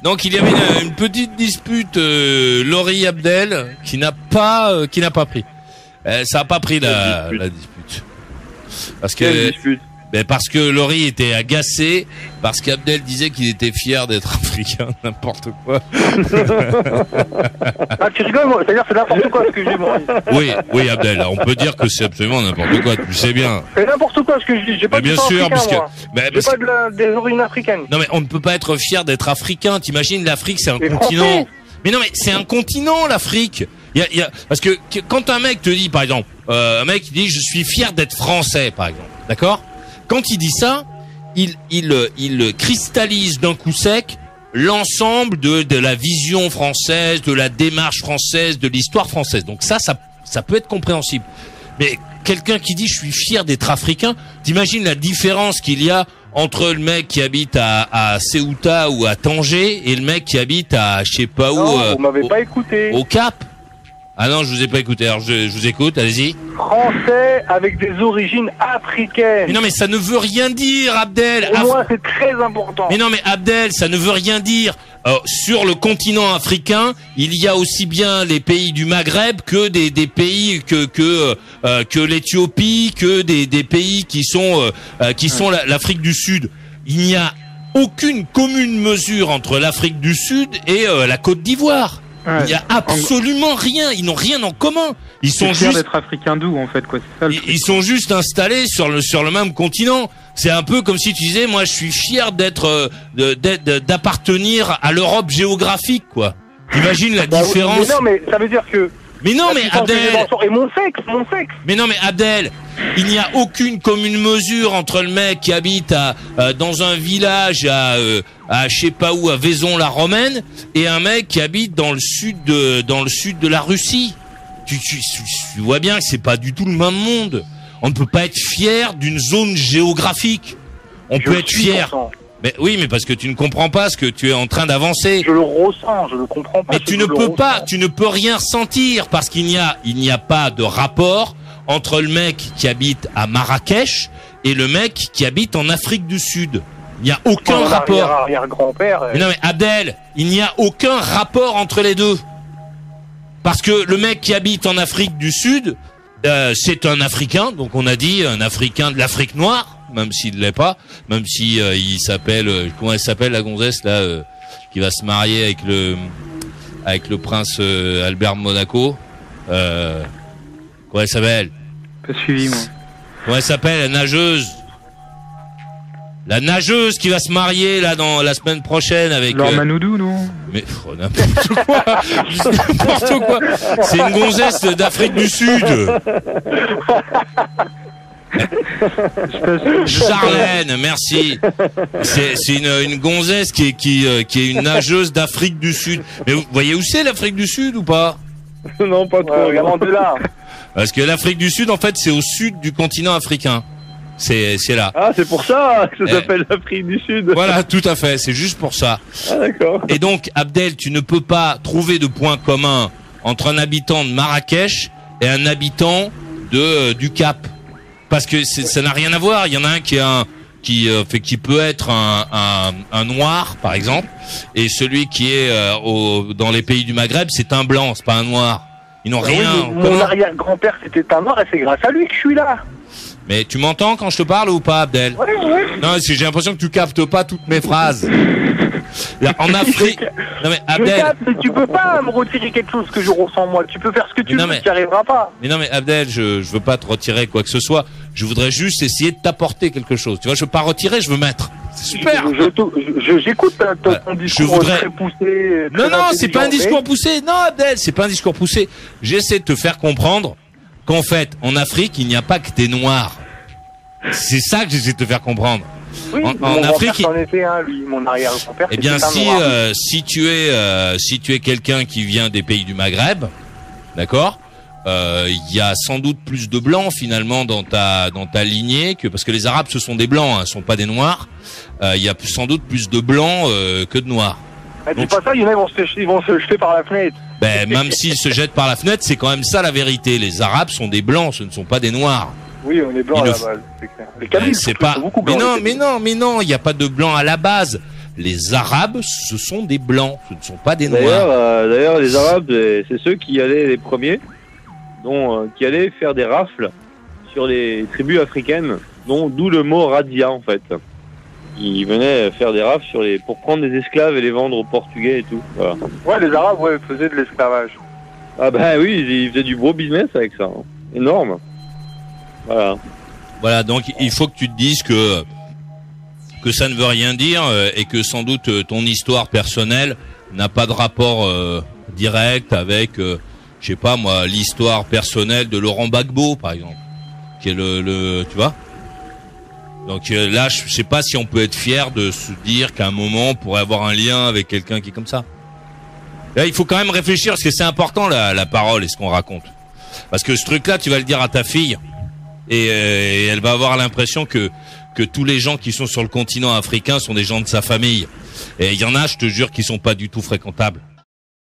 Donc il y avait une petite dispute Laurie Abdel qui n'a pas pris. Ça a pas pris la dispute. Parce que Laurie était agacé parce qu'Abdel disait qu'il était fier d'être africain, n'importe quoi. Ah, tu rigoles, moi. C'est-à-dire c'est n'importe quoi ce que je dis, moi. Oui, Abdel, on peut dire que c'est absolument n'importe quoi, tu sais bien. C'est n'importe quoi ce que je dis, j'ai pas de sang africain, moi. J'ai pas des origines africaines. Non mais on ne peut pas être fier d'être africain, t'imagines, l'Afrique c'est un continent. Français. Mais non mais c'est un continent, l'Afrique. Parce que quand un mec te dit, par exemple, un mec qui dit je suis fier d'être français, par exemple, d'accord? Quand il dit ça, il cristallise d'un coup sec l'ensemble de la vision française, de la démarche française, de l'histoire française. Donc ça peut être compréhensible. Mais quelqu'un qui dit je suis fier d'être africain, t'imagines la différence qu'il y a entre le mec qui habite à Ceuta ou à Tanger et le mec qui habite à je sais pas où. Non, vous m'avez pas écouté. Au Cap. Ah non, je vous ai pas écouté. Alors je vous écoute, allez-y. Français avec des origines africaines. Mais non, mais ça ne veut rien dire, Abdel. Pour moi, c'est très important. Mais non, mais Abdel, ça ne veut rien dire. Sur le continent africain, il y a aussi bien les pays du Maghreb que des pays que l'Éthiopie, que des pays qui sont l'Afrique du Sud. Il n'y a aucune commune mesure entre l'Afrique du Sud et la Côte d'Ivoire. Ouais. Il y a absolument rien. Ils n'ont rien en commun. Ils sont fiers d'être africains d'où, en fait, quoi. C'est ça, ils sont juste installés sur le même continent. C'est un peu comme si tu disais, moi, je suis fier d'appartenir à l'Europe géographique, quoi. T'imagines la différence? Mais non, mais ça veut dire que. Mais non, mais Abdel. Et mon sexe. Mais non, mais Abdel, il n'y a aucune commune mesure entre le mec qui habite dans un village à je sais pas où, à Vaison-la-Romaine, et un mec qui habite dans le sud de la Russie. Tu vois bien que c'est pas du tout le même monde. On ne peut pas être fier d'une zone géographique. On peut être fier. Mais oui, mais parce que tu ne comprends pas ce que tu es en train d'avancer. Je le ressens, je le comprends pas. Mais tu ne peux rien ressentir parce qu'il n'y a pas de rapport entre le mec qui habite à Marrakech et le mec qui habite en Afrique du Sud. Il n'y a aucun rapport. Arrière-grand-père. Mais non, mais Abdel, il n'y a aucun rapport entre les deux. Parce que le mec qui habite en Afrique du Sud, c'est un Africain, donc on a dit un Africain de l'Afrique noire. Même s'il l'est pas, même si il s'appelle comment elle s'appelle la gonzesse là qui va se marier avec le prince Albert de Monaco. Comment elle s'appelle? Pas suivi moi. Comment elle s'appelle la nageuse? La nageuse qui va se marier là dans la semaine prochaine avec Laure Manoudou, non? Mais n'importe quoi. N'importe quoi. C'est une gonzesse d'Afrique du Sud. Charlène, merci. C'est une gonzesse qui est une nageuse d'Afrique du Sud. Mais vous voyez où c'est l'Afrique du Sud ou pas? Non, pas trop. Regardez là. Parce que l'Afrique du Sud, en fait, c'est au sud du continent africain. C'est là. Ah, c'est pour ça que ça s'appelle l'Afrique du Sud. Voilà, tout à fait. C'est juste pour ça. Ah, d'accord. Et donc, Abdel, tu ne peux pas trouver de point commun entre un habitant de Marrakech et un habitant du Cap. Parce que ça n'a rien à voir. Il y en a un qui peut être un noir, par exemple, et celui qui est dans les pays du Maghreb, c'est un blanc, c'est pas un noir. Ils n'ont rien. Oui, mon arrière-grand-père, c'était un noir, et c'est grâce à lui que je suis là. Mais tu m'entends quand je te parle ou pas, Abdel? Oui. Non, parce que j'ai l'impression que tu captes pas toutes mes phrases. Là, en Afrique. Non mais Abdel. Tu peux pas me retirer quelque chose que je ressens moi. Tu peux faire ce que tu veux, tu n'y arriveras pas. Mais non mais Abdel, je veux pas te retirer quoi que ce soit. Je voudrais juste essayer de t'apporter quelque chose. Tu vois, je veux pas retirer, je veux mettre. C'est super. J'écoute ton discours très poussé. Non, c'est pas un discours poussé. Non, Abdel, c'est pas un discours poussé. J'essaie de te faire comprendre qu'en fait, en Afrique, il n'y a pas que des noirs. C'est ça que j'essaie de te faire comprendre. Oui, en Afrique, c'en était un, lui, mon arrière-grand-père. Eh bien, si tu es quelqu'un qui vient des pays du Maghreb, d'accord, il y a sans doute plus de blancs finalement dans ta lignée parce que les Arabes ce sont des blancs, ce sont pas des noirs. Il y a sans doute plus de blancs que de noirs. C'est pas ça, il y en a ils vont se jeter par la fenêtre. Ben même s'ils se jettent par la fenêtre, c'est quand même ça la vérité. Les Arabes sont des blancs, ce ne sont pas des noirs. Oui, on est blanc à la base, c'est clair. Les Kabyles, c'est pas. Mais non, il n'y a pas de blanc à la base. les Arabes, ce sont des Blancs, ce ne sont pas des Noirs. D'ailleurs, les Arabes, c'est ceux qui allaient les premiers, qui allaient faire des rafles sur les tribus africaines, d'où le mot razzia en fait. Ils venaient faire des rafles pour prendre des esclaves et les vendre aux Portugais et tout. Voilà. Ouais, les Arabes, faisaient de l'esclavage. Ah bah oui, ils faisaient du gros business avec ça, hein. Énorme. Voilà, donc il faut que tu te dises que ça ne veut rien dire et que sans doute ton histoire personnelle n'a pas de rapport direct avec, je sais pas moi, l'histoire personnelle de Laurent Gbagbo par exemple, qui est tu vois. Donc là, je sais pas si on peut être fier de se dire qu'à un moment on pourrait avoir un lien avec quelqu'un qui est comme ça. Là, il faut quand même réfléchir parce que c'est important la parole et ce qu'on raconte. Parce que ce truc-là, tu vas le dire à ta fille et elle va avoir l'impression que tous les gens qui sont sur le continent africain sont des gens de sa famille. Et il y en a, je te jure, qui sont pas du tout fréquentables.